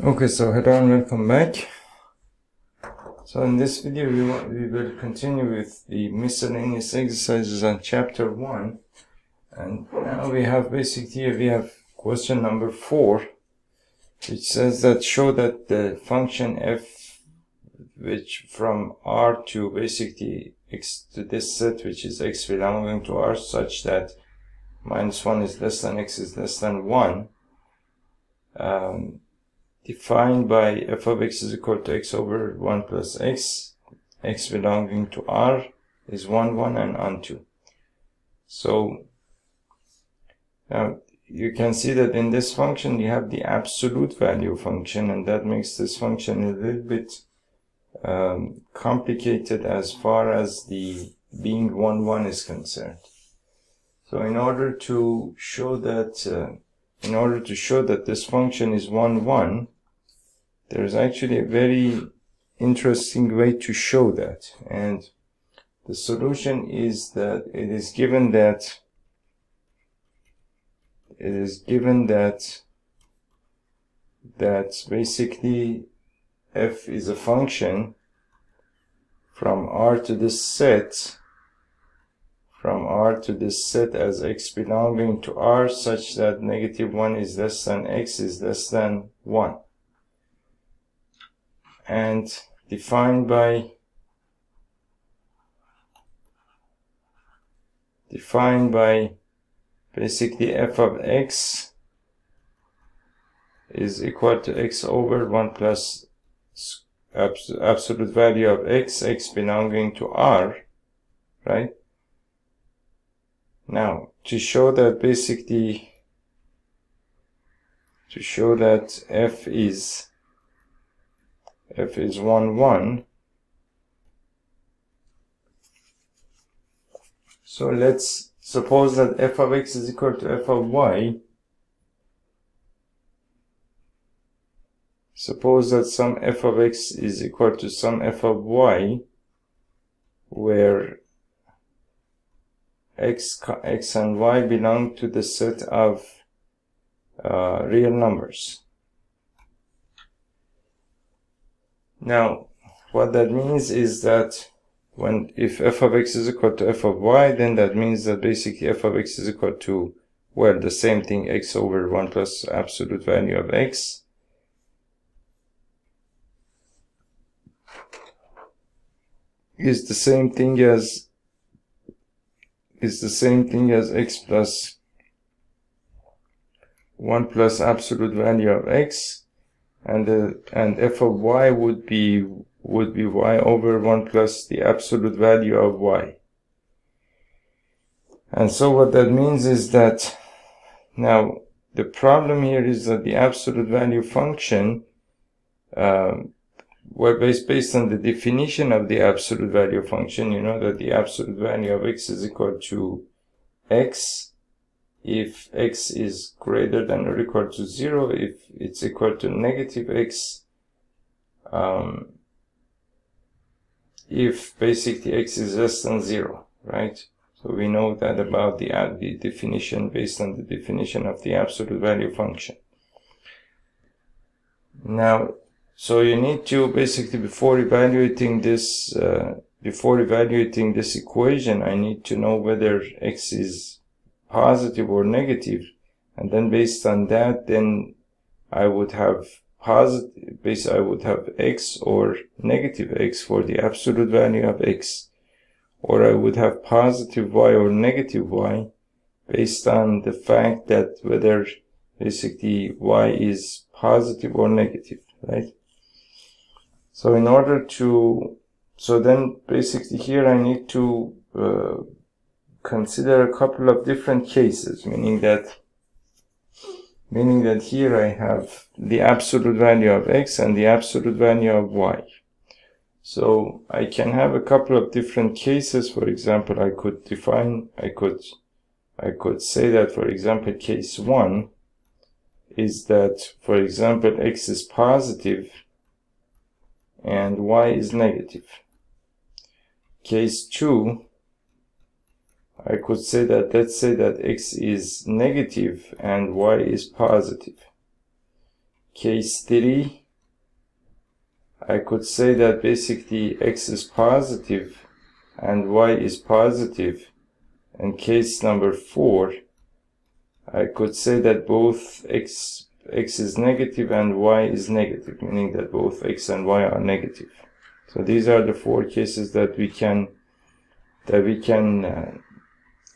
Okay, so hello and welcome back. So in this video we will continue with the miscellaneous exercises on chapter 1, and now we have question number 4, which says that show that the function f, which from R to basically x to this set, which is x belonging to R, such that -1 is less than x is less than 1, defined by f of x is equal to x over 1 plus x, x belonging to R is 1, 1 and onto. So now you can see that in this function you have the absolute value function, and that makes this function a little bit complicated as far as the being 1, 1 is concerned. So in order to show that this function is 1, 1, there's actually a very interesting way to show that, and the solution is that it is given that basically f is a function from R to this set, as x belonging to R, such that -1 is less than x is less than 1, and defined by basically f of x is equal to x over 1 plus absolute value of x, x belonging to R, right? Now, to show that f is 1, 1, so let's suppose that f of x is equal to f of y. Suppose that some f of x is equal to some f of y, where x and y belong to the set of real numbers. Now, what that means is that if f of x is equal to f of y, then that means that basically f of x is equal to, well, the same thing, x over 1 plus absolute value of x, is the same thing as x plus 1 plus absolute value of x, and f of y would be y over 1 plus the absolute value of y. And so what that means is that now the problem here is that the absolute value function, based on the definition of the absolute value function, you know that the absolute value of x is equal to x if x is greater than or equal to 0, if it's equal to negative x, if basically x is less than 0, right? So we know that about the definition, based on the definition of the absolute value function. Now, so you need to basically, before evaluating this equation, I need to know whether x is positive or negative, and then based on that, then I would have x or negative x for the absolute value of x, or I would have positive y or negative y based on the fact that whether basically y is positive or negative, right? So then basically here I need to consider a couple of different cases, meaning that here I have the absolute value of x and the absolute value of y. So I can have a couple of different cases. For example, I could say that, for example, case 1 is that, for example, x is positive and y is negative. Case 2, I could say that, let's say that x is negative and y is positive. case 3, I could say that basically x is positive and y is positive. In case number 4, I could say that both x is negative and y is negative, meaning that both x and y are negative. So these are the 4 cases that we can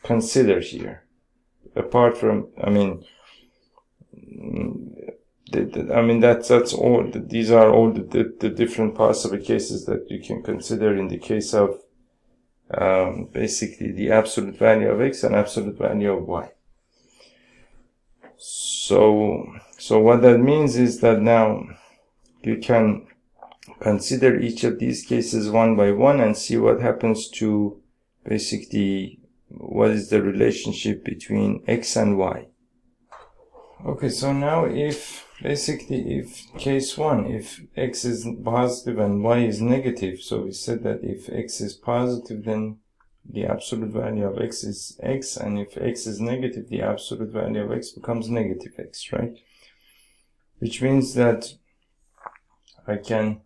consider here. Apart from, that's all. These are all the different possible cases that you can consider in the case of basically the absolute value of x and absolute value of y. So what that means is that now you can consider each of these cases one by one and see what happens to basically what is the relationship between x and y. Okay, so now if case 1, if x is positive and y is negative, so we said that if x is positive, then the absolute value of x is x, and if x is negative, the absolute value of x becomes negative x, right? Which means that we can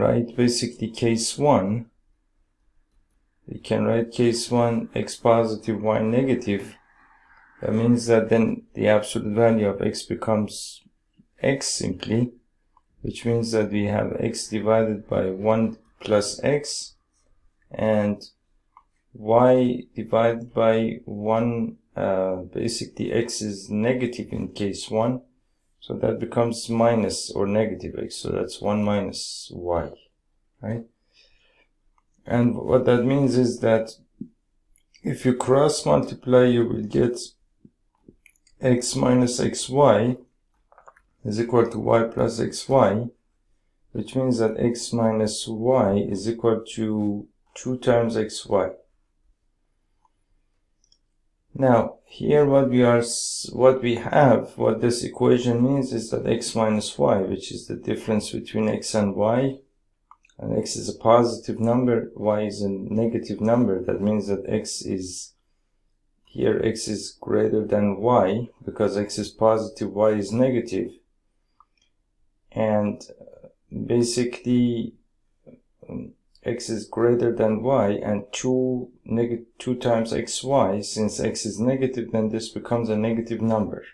write basically case 1. We can write case 1 x positive, y negative. That means that then the absolute value of x becomes x simply, which means that we have x divided by 1 plus x and y divided by 1. Basically x is negative in case 1, so that becomes minus or negative x, so that's 1 minus y, right? And what that means is that if you cross multiply, you will get x minus xy is equal to y plus xy, which means that x minus y is equal to 2 times xy. Now here what this equation means is that x minus y, which is the difference between x and y, and x is a positive number, y is a negative number. That means that x is greater than y, because x is positive, y is negative. And basically x is greater than y, and 2 times xy, since x is negative, then this becomes a negative number,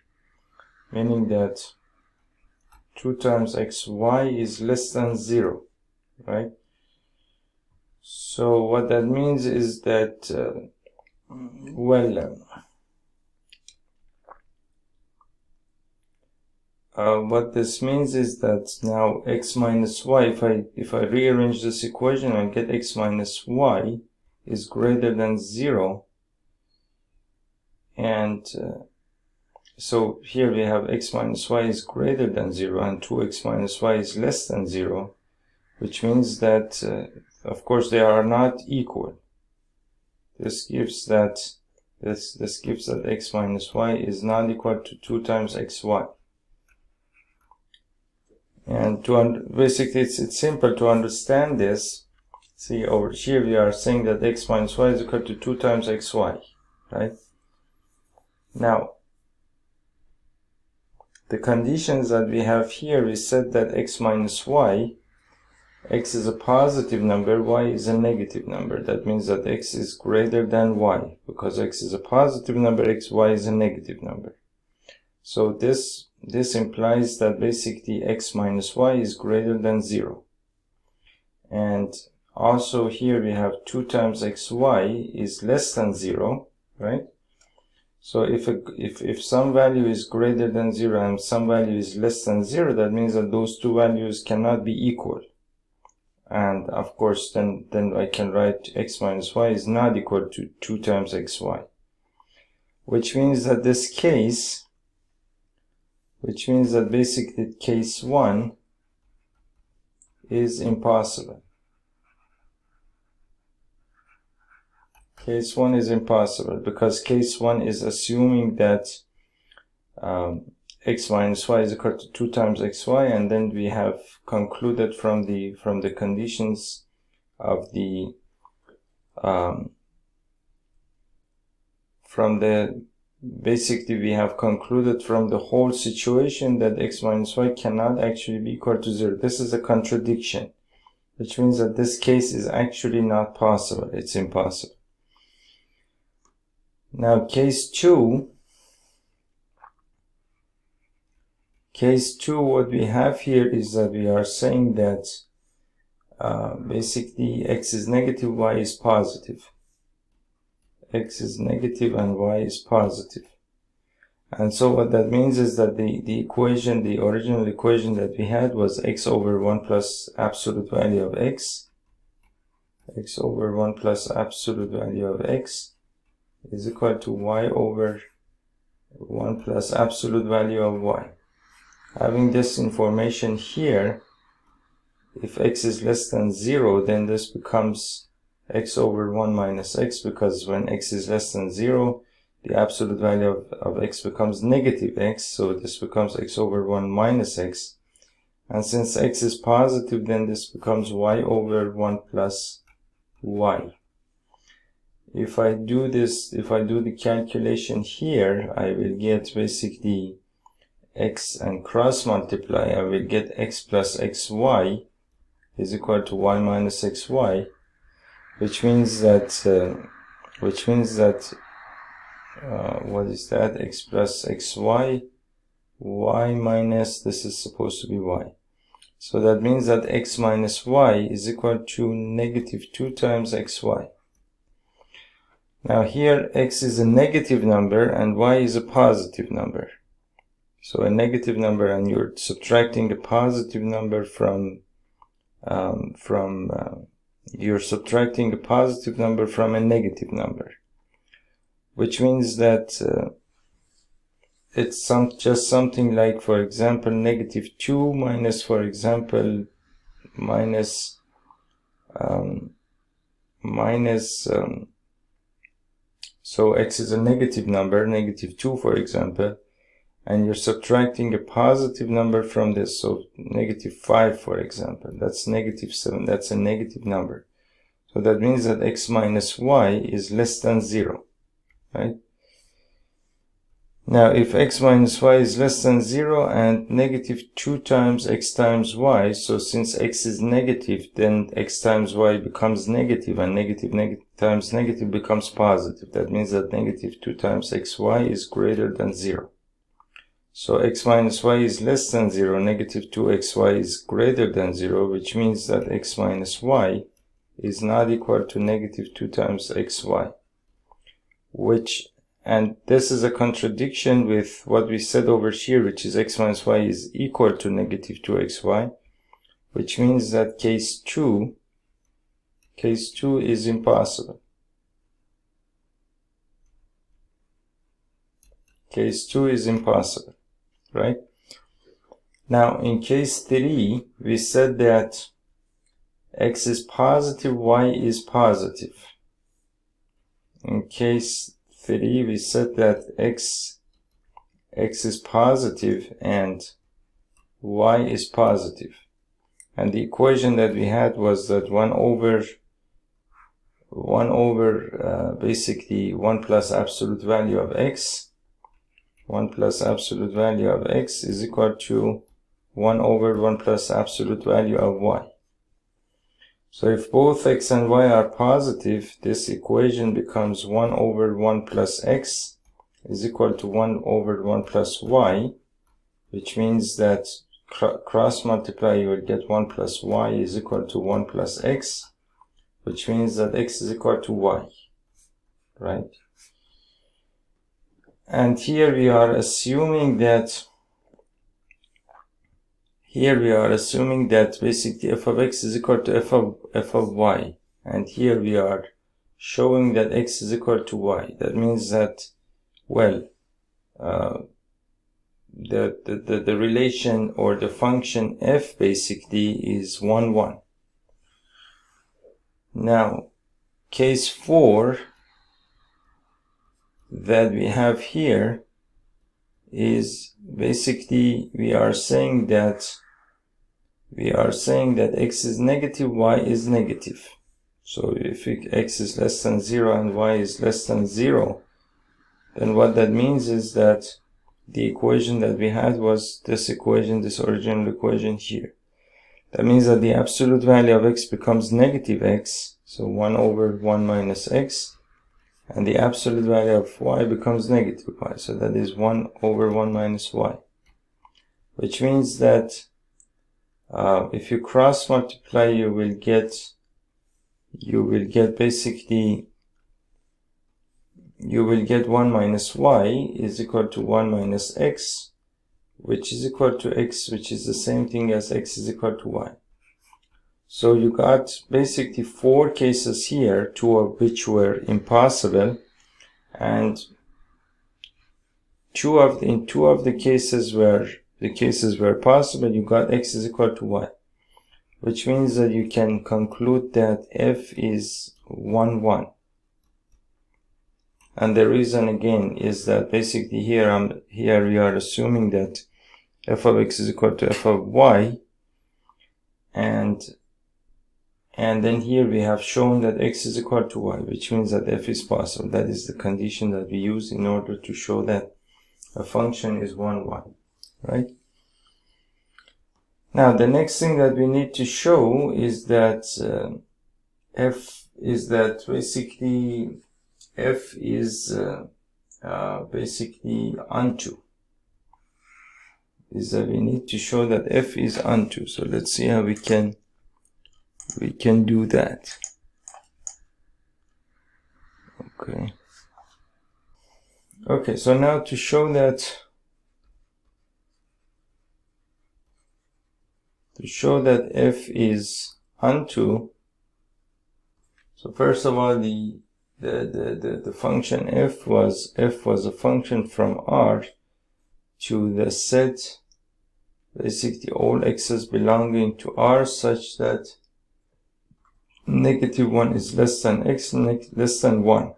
meaning that 2 times xy is less than 0, right? So what that means is that what this means is that now x minus y, if I rearrange this equation, I get x minus y is greater than 0, and so here we have x minus y is greater than 0 and 2x minus y is less than 0, which means that of course they are not equal. This gives that x minus y is not equal to 2 times xy. And basically it's simple to understand this. See, over here we are saying that x minus y is equal to 2 times xy, right? Now, the conditions that we have here, we said that x minus y, x is a positive number, y is a negative number. That means that x is greater than y. Because x is a positive number, y is a negative number. So this implies that basically x minus y is greater than 0. And also here we have 2 times xy is less than 0, right? So if some value is greater than 0 and some value is less than 0, that means that those two values cannot be equal. And of course then I can write x minus y is not equal to 2 times xy. Which means that basically case 1 is impossible. Case 1 is impossible because case 1 is assuming that x minus y is equal to 2 times xy, and then we have concluded from the conditions of the basically we have concluded from the whole situation that x minus y cannot actually be equal to 0. This is a contradiction, which means that this case is actually not possible. It's impossible. Now case 2, what we have here is that we are saying that basically x is negative, y is positive. X is negative and y is positive. And so what that means is that the equation, the original equation that we had was x over 1 plus absolute value of x. X over 1 plus absolute value of x is equal to y over 1 plus absolute value of y. Having this information here, if x is less than 0, then this becomes x over 1 minus x, because when x is less than 0, the absolute value of x becomes negative x, so this becomes x over 1 minus x. And since x is positive, then this becomes y over 1 plus y. If I do the calculation here, I will get basically x and cross multiply. I will get x plus xy is equal to y minus xy, which means that what is that? X plus xy, y minus, this is supposed to be y. So that means that x minus y is equal to negative 2 times xy. Now here x is a negative number and y is a positive number. So a negative number, and you're subtracting a positive number from a negative number, which means that it's just something like, for example, negative 2 minus, for example, so x is a negative number, negative 2 for example, and you're subtracting a positive number from this, so negative 5 for example, that's negative 7, that's a negative number. So that means that x minus y is less than 0, right? Now if x minus y is less than 0 and negative 2 times x times y, so since x is negative, then x times y becomes negative, and negative times negative becomes positive. That means that negative 2 times xy is greater than 0. So x minus y is less than 0, negative 2xy is greater than 0, which means that x minus y is not equal to negative 2 times xy, and this is a contradiction with what we said over here, which is x minus y is equal to negative 2xy, which means that case 2 is impossible. Case 2 is impossible, right? Now in case 3, we said that x is positive, y is positive. In case 3, we said that x is positive and y is positive. And the equation that we had was that 1 over basically 1 plus absolute value of x, 1 plus absolute value of x is equal to 1 over 1 plus absolute value of y. So if both x and y are positive, this equation becomes 1 over 1 plus x is equal to 1 over 1 plus y, which means that cross multiply, you will get 1 plus y is equal to 1 plus x, which means that x is equal to y, right? And here we are assuming that basically f of x is equal to f of y, and here we are showing that x is equal to y. That means that, well, the relation or the function f basically is 1, 1. Now, case 4 that we have here is basically we are saying that x is negative, y is negative. So if x is less than 0 and y is less than 0, then what that means is that the equation that we had was this equation, this original equation here. That means that the absolute value of x becomes negative x, so 1 over 1 minus x, and the absolute value of y becomes negative y, so that is 1 over 1 minus y. Which means that if you cross multiply, you will get basically, you will get 1 minus y is equal to 1 minus x, which is equal to x, which is the same thing as x is equal to y. So you got basically 4 cases here, 2 of which were impossible, and in two of the cases where the cases were possible, you got x is equal to y, which means that you can conclude that f is 1, 1. And the reason again is that basically here we are assuming that f of x is equal to f of y, and then here we have shown that x is equal to y, which means that f is possible. That is the condition that we use in order to show that a function is 1, 1, right? Now the next thing that we need to show is that basically f is basically onto. Is that we need to show that f is onto. So let's see how we can do that. Okay, so now to show that f is onto, so first of all the function f was a function from R to the set basically all x's belonging to R such that -1 is less than x, less than 1.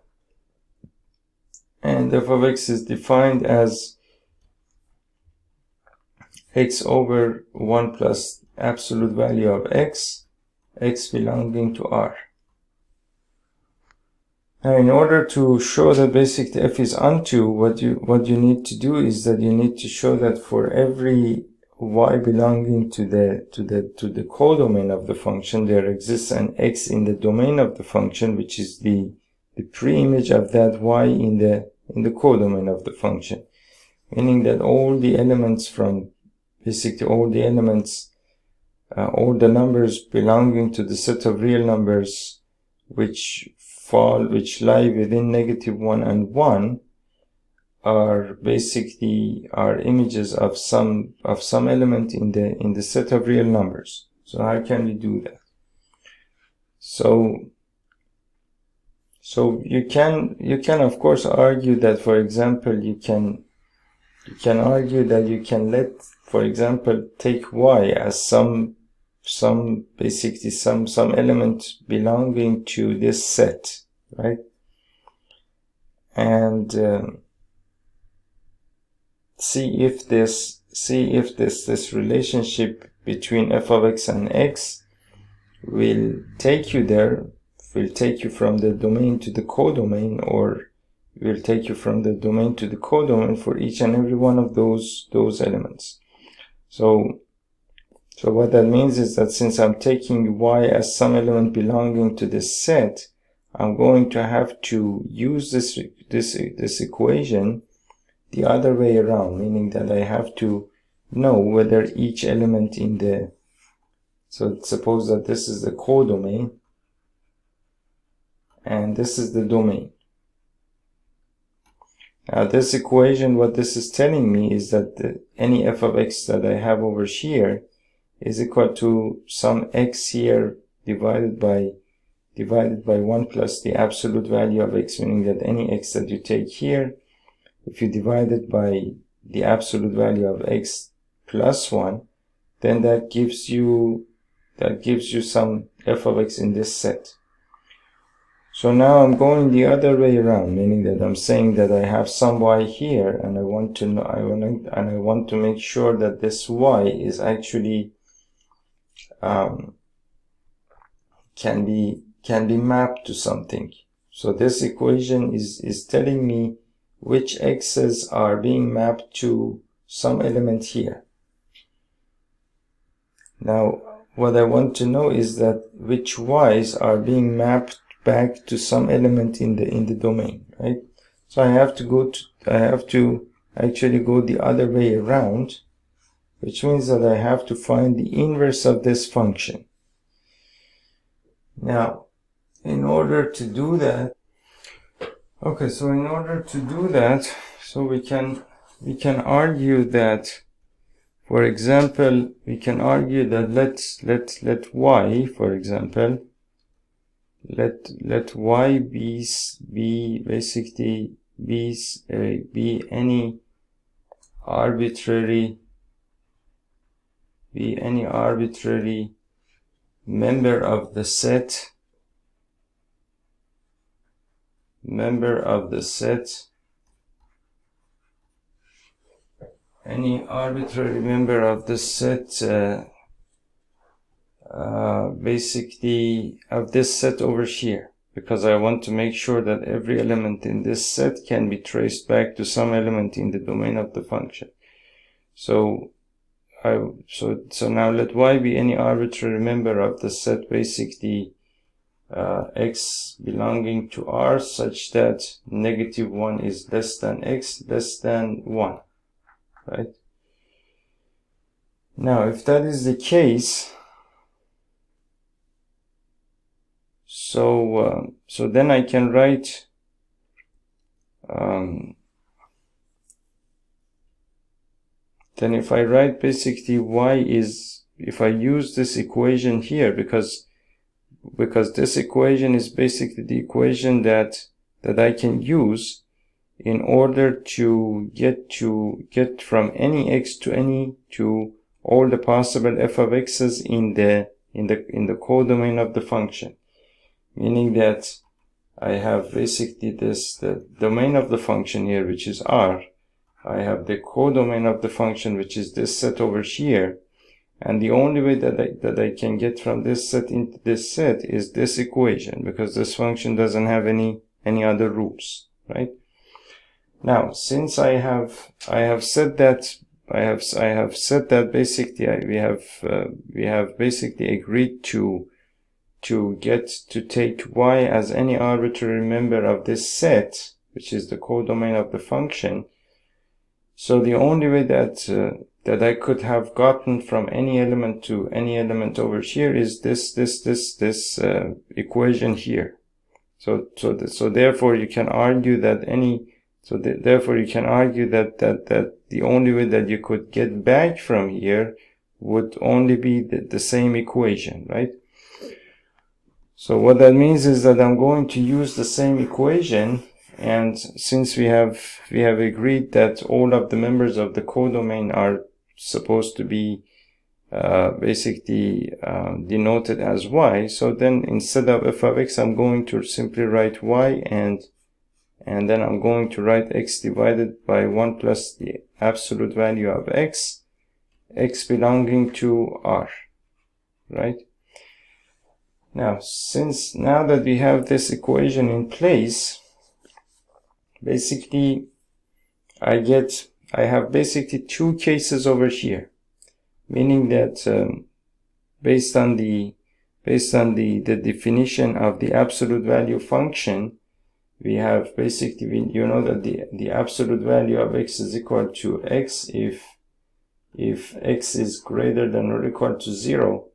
And f of x is defined as x over 1 plus absolute value of x belonging to R. Now in order to show that basically f is onto, what you need to do is that you need to show that for every y belonging to the codomain of the function, there exists an x in the domain of the function, which is the pre-image of that y in the codomain of the function, meaning that all the elements from basically all the numbers belonging to the set of real numbers which lie within -1 and 1 are basically images of some element in the set of real numbers. So how can we do that? So you can of course argue that, for example, you can argue that you can let, for example, take y as some element belonging to this set, right? And see if this relationship between f of x and x will take you there, will take you from the domain to the codomain, or will take you from the domain to the codomain for each and every one of those elements. So what that means is that since I'm taking y as some element belonging to this set, I'm going to have to use this equation the other way around, meaning that I have to know whether each element in the, so suppose that this is the codomain and this is the domain. Now this equation, what this is telling me is that any f of x that I have over here is equal to some x here divided by 1 plus the absolute value of x, meaning that any x that you take here, if you divide it by the absolute value of x plus 1, then that gives you some f of x in this set. So now I'm going the other way around, meaning that I'm saying that I have some y here, and I want to make sure that this y is actually can be mapped to something. So this equation is telling me which x's are being mapped to some element here. Now, what I want to know is that which y's are being mapped back to some element in the domain, right? So I have to actually go the other way around, which means that I have to find the inverse of this function. Now, in order to do that, so we can argue that, for example, we can argue that let y, for example, let y be basically be any arbitrary member of the set any arbitrary member of the set basically of this set over here, because I want to make sure that every element in this set can be traced back to some element in the domain of the function. So now let y be any arbitrary member of the set basically x belonging to R such that -1 is less than x less than 1, right? Now, if that is the case, so then I can write then if I write basically y is, if I use this equation here, because this equation is basically the equation that I can use in order to get from any x to all the possible f of x's in the codomain of the function, meaning that I have basically the domain of the function here, which is R. I have the codomain of the function, which is this set over here. And the only way that I can get from this set into this set is this equation, because this function doesn't have any other rules, right? Now, since I have said that basically we have basically agreed to take y as any arbitrary member of this set, which is the codomain of the function. So the only way that I could have gotten from any element to any element over here is this equation here. So therefore you can argue that the only way that you could get back from here would only be the same equation, right? So what that means is that I'm going to use the same equation. And since we have agreed that all of the members of the codomain are supposed to be basically denoted as y, so then instead of f of x, I'm going to simply write y, and then I'm going to write x divided by 1 plus the absolute value of x belonging to R, right? Now, now that we have this equation in place, basically I have basically two cases over here, meaning that based on the definition of the absolute value function, we have basically, you know that the absolute value of x is equal to x if x is greater than or equal to 0,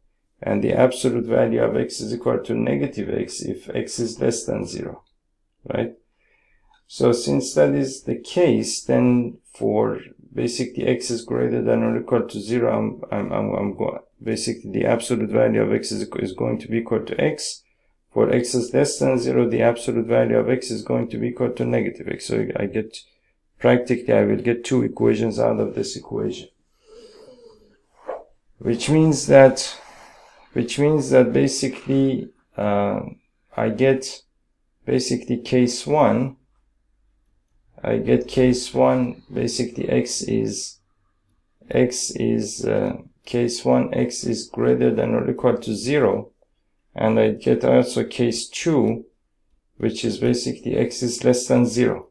and the absolute value of x is equal to negative x if x is less than 0, right? So since that is the case, then for basically x is greater than or equal to 0, I'm going, basically the absolute value of x is going to be equal to x. For x is less than 0, the absolute value of x is going to be equal to negative x. So I will get two equations out of this equation, which means that basically I get basically case 1. I get case 1, basically case 1, x is greater than or equal to 0. And I get also case 2, which is basically x is less than 0.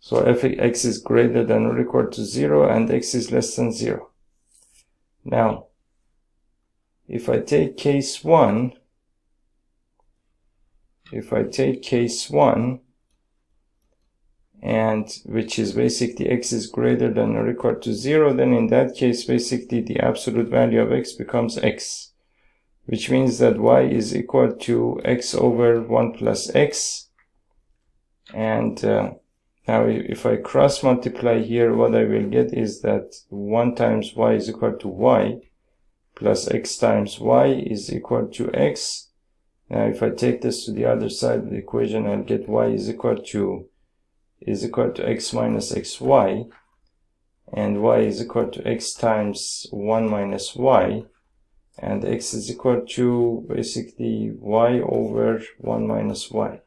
So if x is greater than or equal to 0 and x is less than 0. Now, if I take case 1, and which is basically x is greater than or equal to 0, then in that case basically the absolute value of x becomes x, which means that y is equal to x over 1 plus x. And now if I cross multiply here, what I will get is that 1 times y is equal to y plus x times y is equal to x. Now if I take this to the other side of the equation, I'll get y is equal to x minus xy, and y is equal to x times 1 minus y, and x is equal to basically y over 1 minus y,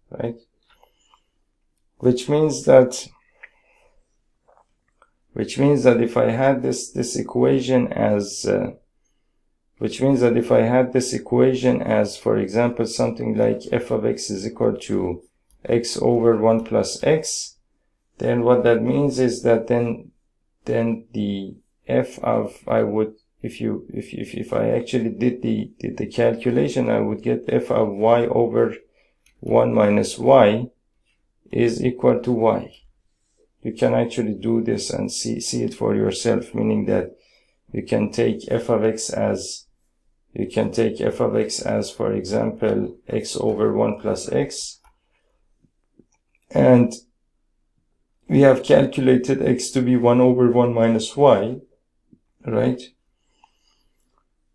right? Which means that if I had this equation as for example something like f of x is equal to x over 1 plus x, then what that means is that then the f of, if I actually did the calculation, I would get f of y over 1 minus y is equal to y. You can actually do this and see it for yourself, meaning that you can take f of x as for example x over 1 plus x, and we have calculated x to be 1 over 1 minus y, right?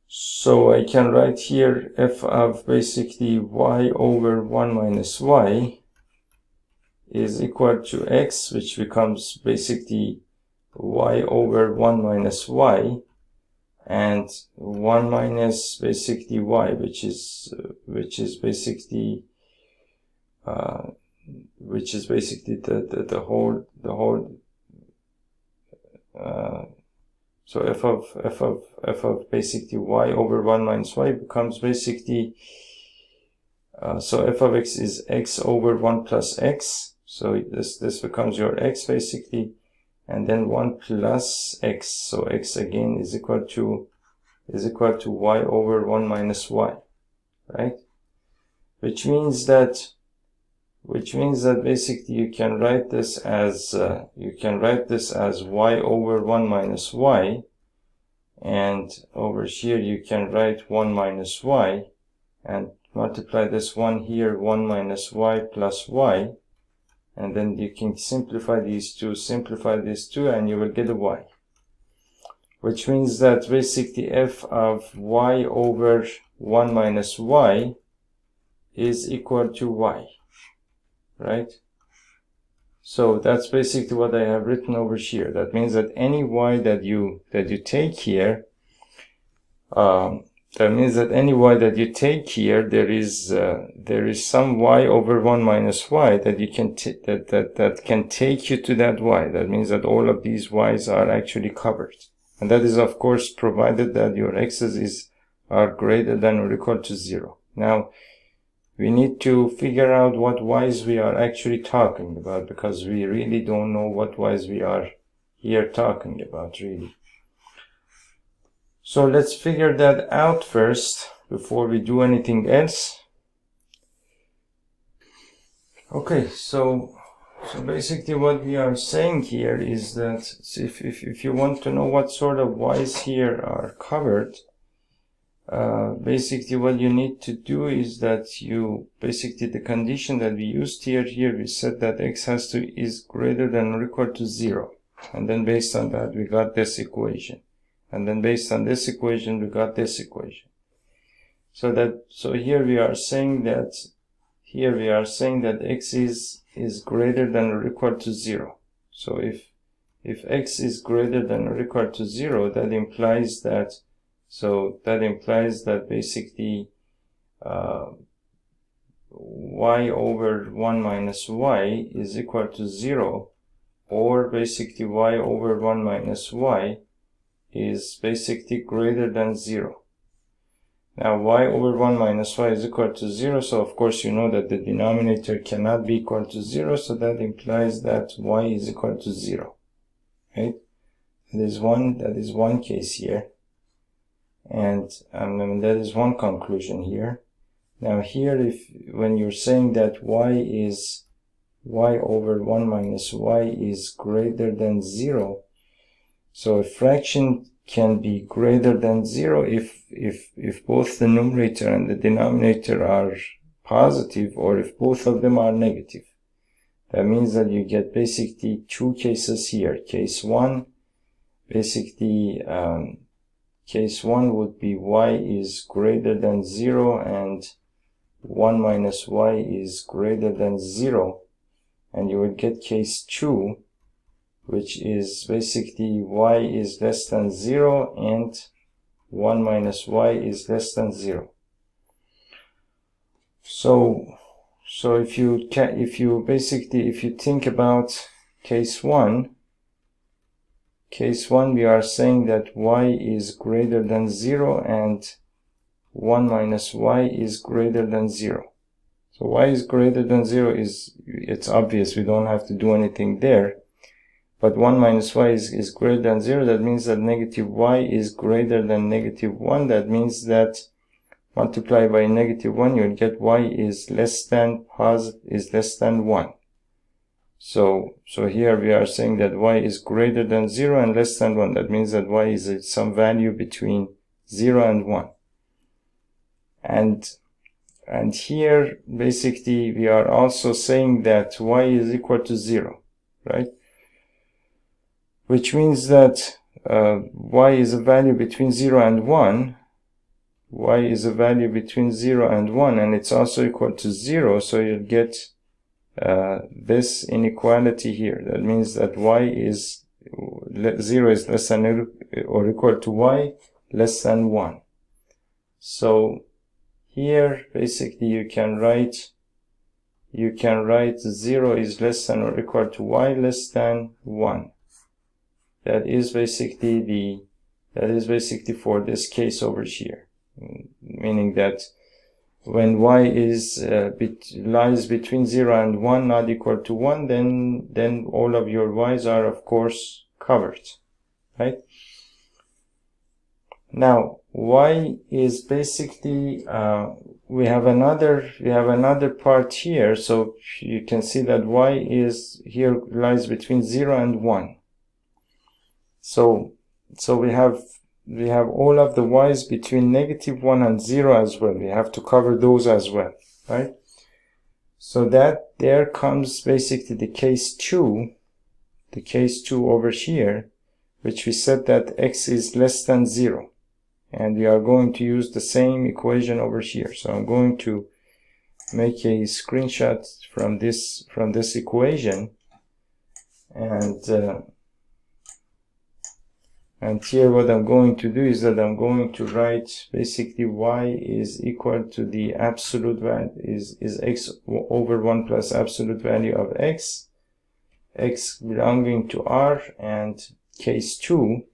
So I can write here f of basically y over 1 minus y is equal to x, which becomes basically y over 1 minus y, and 1 minus basically y, which is basically the whole so f of basically y over 1 minus y becomes basically so f of x is x over 1 plus x. So this becomes your x basically, and then 1 plus x. So x again is equal to y over 1 minus y, right? Which means that basically you can write this as y over 1 minus y, and over here you can write 1 minus y, and multiply this 1 here, 1 minus y plus y, and then you can simplify these two, and you will get a y. Which means that basically f of y over 1 minus y is equal to y, right? So that's basically what I have written over here. That means that any y that you take here, there is some y over 1 minus y that you can that can take you to that y. That means that all of these y's are actually covered, and that is of course provided that your x's are greater than or equal to 0. Now we need to figure out what y's we are actually talking about, because we really don't know what y's we are here talking about really. So let's figure that out first before we do anything else. Okay, so basically what we are saying here is that if you want to know what sort of y's here are covered, basically what you need to do is that the condition that we used here we said that x is greater than or equal to 0, and then based on that we got this equation, and then based on this equation we got this equation. So here we are saying that x is greater than or equal to 0. So if x is greater than or equal to 0, that implies that basically y over 1 minus y is equal to 0, or basically y over 1 minus y is basically greater than 0. Now y over 1 minus y is equal to 0, so of course you know that the denominator cannot be equal to 0, so that implies that y is equal to 0, right? That is one case here, and that is one conclusion here. Now here, when you're saying that y over 1 minus y is greater than 0, so a fraction can be greater than 0 if both the numerator and the denominator are positive, or if both of them are negative. That means that you get basically two cases here. Case 1, basically case 1 would be y is greater than 0 and 1 minus y is greater than 0, and you would get case 2, which is basically y is less than 0 and 1 minus y is less than 0. So if you think about case 1, we are saying that y is greater than 0 and 1 minus y is greater than 0. So y is greater than 0 it's obvious, we don't have to do anything there. But 1 minus y is greater than 0, that means that negative y is greater than negative 1. That means that multiply by negative 1, you'll get y is less than 1. So here we are saying that y is greater than 0 and less than 1. That means that y is some value between 0 and 1. And here basically we are also saying that y is equal to 0, right? Which means that y is a value between 0 and 1. Y is a value between 0 and 1, and it's also equal to 0, so you'll get this inequality here. That means that 0 is less than or equal to y less than 1. So here basically you can write 0 is less than or equal to y less than 1. That is basically for this case over here, meaning that when y lies between 0 and 1, not equal to 1, then all of your y's are of course covered, right? Now y is basically we have another part here, so you can see that y is here lies between 0 and 1. So we have all of the y's between negative 1 and 0 as well. We have to cover those as well, right? So that there comes basically the case 2 over here, which we said that x is less than 0. And we are going to use the same equation over here. So I'm going to make a screenshot from this equation, and here what I'm going to do is that I'm going to write basically y is equal to the absolute value is x over 1 plus absolute value of x belonging to R, and case 2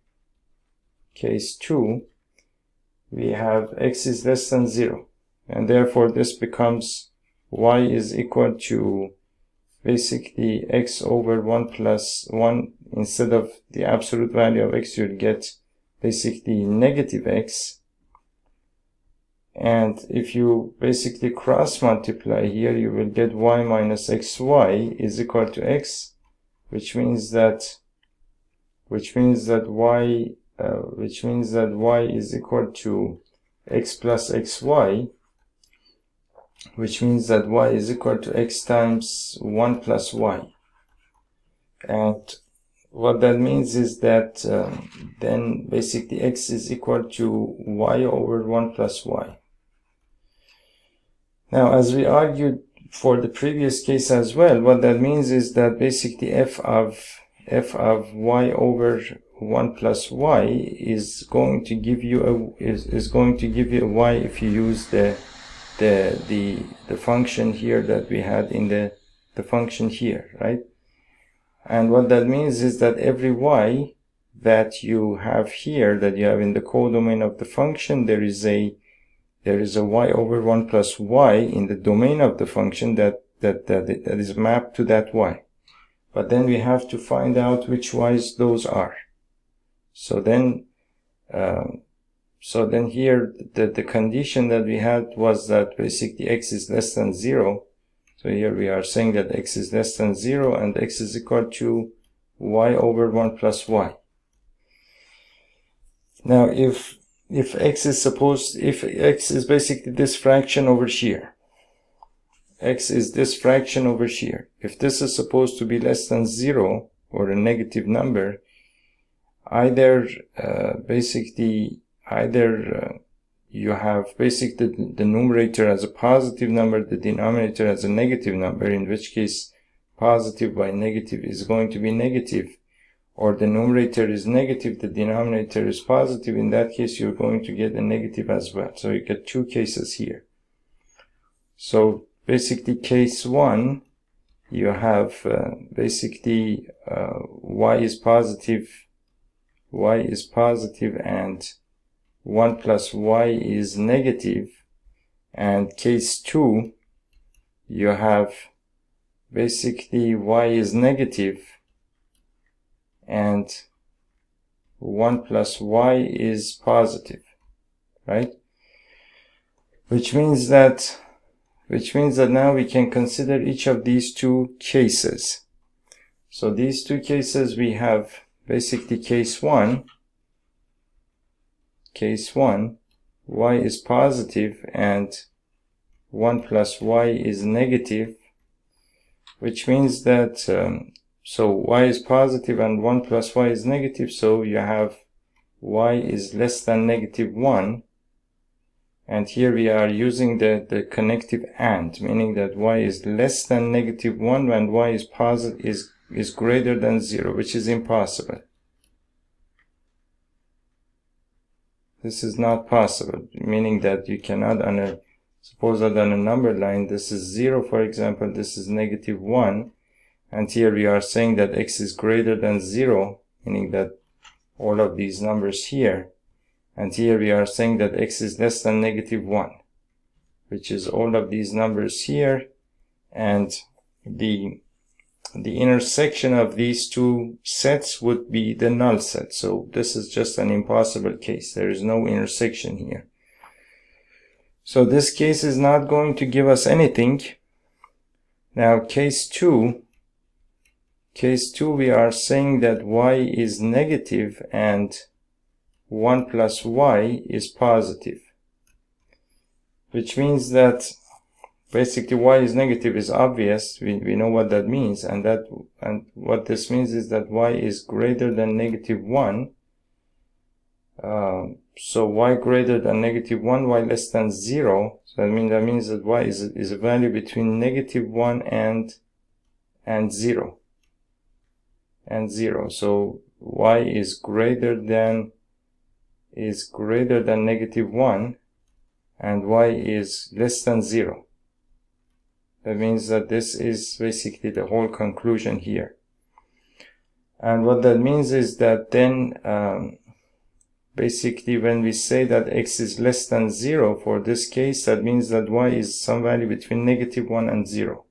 we have x is less than 0, and therefore this becomes y is equal to basically x over 1 plus 1. Instead of the absolute value of x, you'll get basically negative x. And if you basically cross multiply here, you will get y minus xy is equal to x, which means that y is equal to x plus xy, which means that y is equal to x times 1 plus y. And what that means is that then basically x is equal to y over 1 plus y. Now, as we argued for the previous case as well, what that means is that basically f of y over 1 plus y is going to give you a y if you use the function here that we had in the function here, right? And what that means is that every y that you have here, that you have in the codomain of the function, there is a there is a y over 1 plus y in the domain of the function that is mapped to that y. But then we have to find out which y's those are. So then here the condition that we had was that basically x is less than 0. So here we are saying that x is less than 0 and x is equal to y over 1 plus y. Now if x is basically this fraction over here, x is this fraction over here, if this is supposed to be less than 0 or a negative number, either you have basically the numerator as a positive number, the denominator as a negative number, in which case positive by negative is going to be negative, or the numerator is negative, the denominator is positive. In that case you're going to get a negative as well. So you get two cases here. So basically case 1, you have y is positive and 1 plus y is negative, and case 2, you have basically y is negative and 1 plus y is positive, right? Which means that now we can consider each of these two cases. So these two cases, we have basically case 1, y is positive and 1 plus y is negative, which means that so y is positive and 1 plus y is negative, so you have y is less than negative 1, and here we are using the connective and, meaning that y is less than negative 1 and y is positive is greater than 0, which is impossible. This is not possible, meaning that you cannot, suppose that on a number line this is 0, for example, this is negative 1, and here we are saying that x is greater than 0, meaning that all of these numbers here, and here we are saying that x is less than negative 1, which is all of these numbers here, and the intersection of these two sets would be the null set. So this is just an impossible case. There is no intersection here. So this case is not going to give us anything. Now case 2, we are saying that y is negative and 1 plus y is positive, which means that basically y is negative is obvious. We know what that means, and what this means is that y is greater than negative 1. So y greater than negative 1, y less than 0. So that means that y is a value between negative 1 and 0. So y is greater than negative 1 and y is less than 0. That means that this is basically the whole conclusion here. And what that means is that then basically when we say that x is less than 0 for this case, that means that y is some value between negative 1 and 0.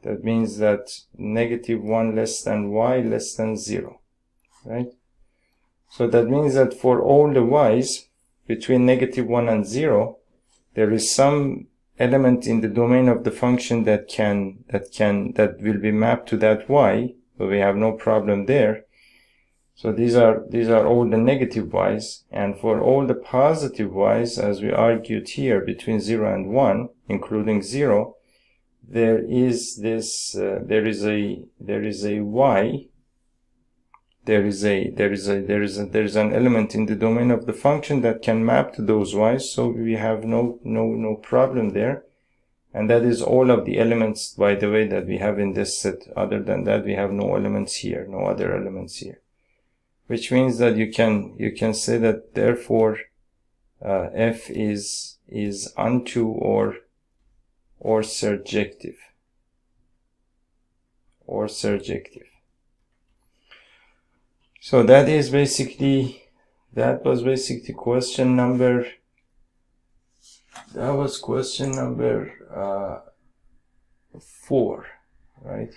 That means that negative 1 less than y less than 0, right? So that means that for all the y's between negative 1 and 0, there is some element in the domain of the function that will be mapped to that y, so we have no problem there. So these are all the negative y's, and for all the positive y's, as we argued here, between 0 and 1, including 0, there is an element in the domain of the function that can map to those y's, so we have no problem there. And that is all of the elements, by the way, that we have in this set. Other than that, we have no elements here, no other elements here, which means that you can say that therefore f is onto or surjective. So that was basically question number That was question number 4, right?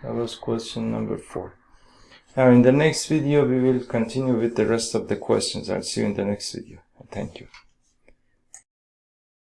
That was question number 4. Now in the next video we will continue with the rest of the questions. I'll see you in the next video. Thank you.